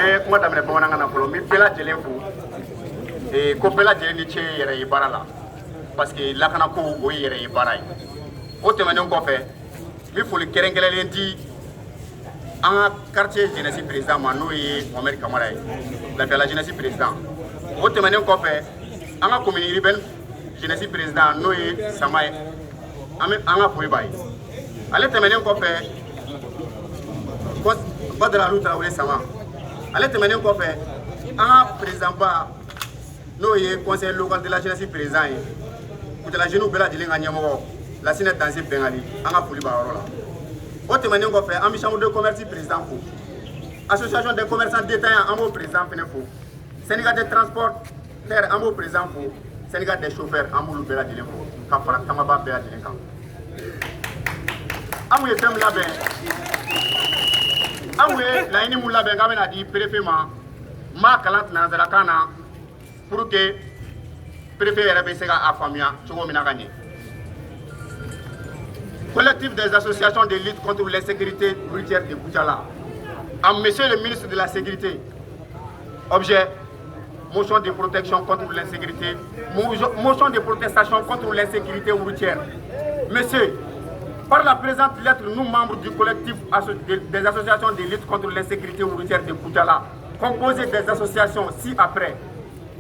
mais kuma daminɛ bamanankan na fɔlɔ n bɛ bɛɛ lajɛlen fo ko bɛɛ lajɛlen ni ce yɛrɛ ye baara la parce que lakanako o ye yɛrɛ ye baara ye o tɛmɛnen kɔfɛ n bɛ foli kɛrɛnkɛrɛnlen di an ka quartier jeunesse président ma n'o ye Mohamed Kamara ye Lafiyala jeunesse président o tɛmɛnen kɔfɛ an ka commune urbaine jeunesse président n'o ye Sama ye an ka foli b'a ye ale tɛmɛnen kɔfɛ Badara Alu Tarawele Sama ale tɛmɛnen kɔfɛ an ka président ba n'o ye conseil local de la jeunesse président ye Kutela jeunes bɛɛ lajɛlen ka ɲɛmɔgɔ Lasinɛ Danse Bɛngali an ka foli b'a yɔrɔ la o tɛmɛnen kɔfɛ an bɛ chambre de commerce président fo association des commerçants détaillants an b'o président fɛnɛ fo syndicat des transporteurs an b'o président fo syndicat des chauffeurs an b'olu bɛɛ lajɛlen fo ka fara tamaba bɛɛ lajɛlen kan an ye fɛn min labɛn an ye laɲini min labɛn k'a bɛna di préfet ma n b'a kalan nanzarakan na pour que préfet yɛrɛ bɛ se k'a faamuya cogo min na ka ɲɛ. Collectif des associations de lutte contre l'insécurité routière de Koutiala. À monsieur le ministre de la Sécurité, objet, motion de protection contre l'insécurité, motion de protestation contre l'insécurité routière. Monsieur, par la présente lettre, nous, membres du collectif des associations de lutte contre l'insécurité routière de Koutiala, composé des associations ci-après,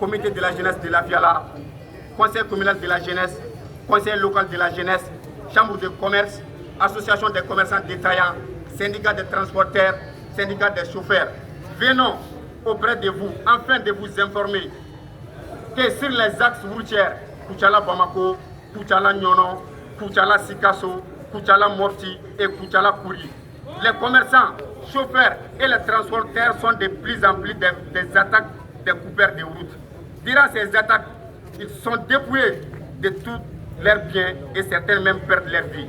comité de la jeunesse de Lafiyala, conseil communal de la jeunesse, conseil local de la jeunesse, chambre de commerce, association des commerçants détaillants, syndicat des transporteurs, syndicat des chauffeurs. Venons auprès de vous afin de vous informer que sur les axes routiers, Koutiala Bamako, Koutiala Nyono, Koutiala Sikasso, Koutiala Morti et Koutiala Kouri, les commerçants, chauffeurs et les transporteurs sont de plus en plus des attaques des coupeurs de route. Durant ces attaques, ils sont dépouillés de tout leurs biens et certains même perdent leur vie.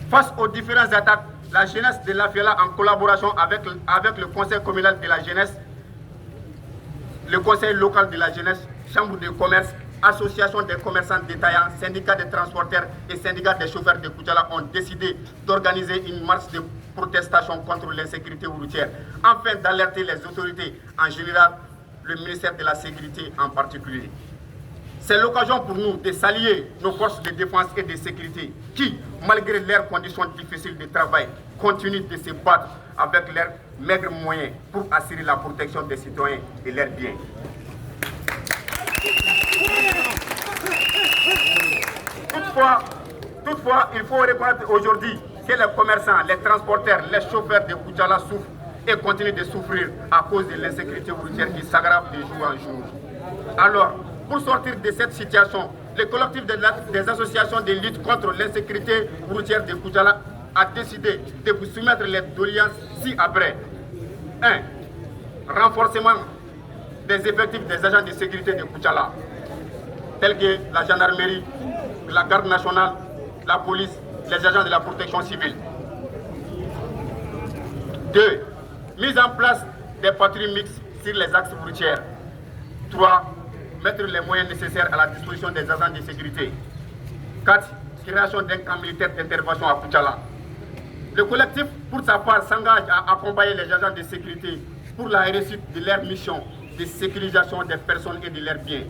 Face aux différentes attaques, la jeunesse de Lafiyala, en collaboration avec le conseil communal de la jeunesse, le conseil local de la jeunesse, chambre de commerce, association des commerçants détaillants, syndicat des transporteurs et syndicat des chauffeurs de Koutiala ont décidé d'organiser une marche de protestation contre l'insécurité routière afin d'alerter les autorités en général, le ministère de la Sécurité en particulier. C'est l'occasion pour nous de saluer nos forces de défense et de sécurité qui, malgré leurs conditions difficiles de travail, continuent de se battre avec leurs maigres moyens pour assurer la protection des citoyens et leurs biens. Toutefois, il faut reconnaître aujourd'hui que les commerçants, les transporteurs, les chauffeurs de Koutiala souffrent et continuent de souffrir à cause de l'insécurité routière qui s'aggrave de jour en jour. Alors, pour sortir de cette situation, le collectif des associations de lutte contre l'insécurité routière de Koutiala a décidé de vous soumettre les doléances ci-après. 1. Renforcement des effectifs des agents de sécurité de Koutiala, tels que la gendarmerie, la garde nationale, la police, les agents de la protection civile. 2. Mise en place des patrouilles mixtes sur les axes routiers. 3. Mettre les moyens nécessaires à la disposition des agents de sécurité. 4. Création d'un camp militaire d'intervention à Koutiala. Le collectif, pour sa part, s'engage à accompagner les agents de sécurité pour la réussite de leur mission de sécurisation des personnes et de leurs biens.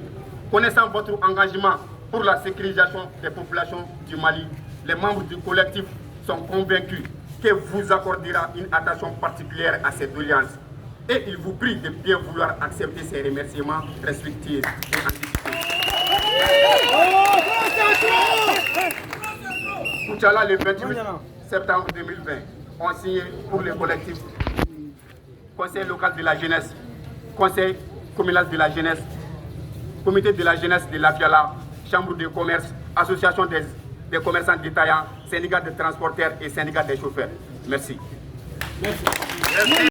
Connaissant votre engagement pour la sécurisation des populations du Mali, les membres du collectif sont convaincus que vous accordera une attention particulière à ces doléances. Et il vous prie de bien vouloir accepter ces remerciements respectifs et anticipés. Koutiala, le 28 septembre 2020, ont signé pour le collectif Conseil local de la jeunesse, Conseil communal de la jeunesse, Comité de la jeunesse de Lafiyala, Chambre de commerce, Association des commerçants détaillants, Syndicat des transporteurs et Syndicat des chauffeurs. Merci. Merci.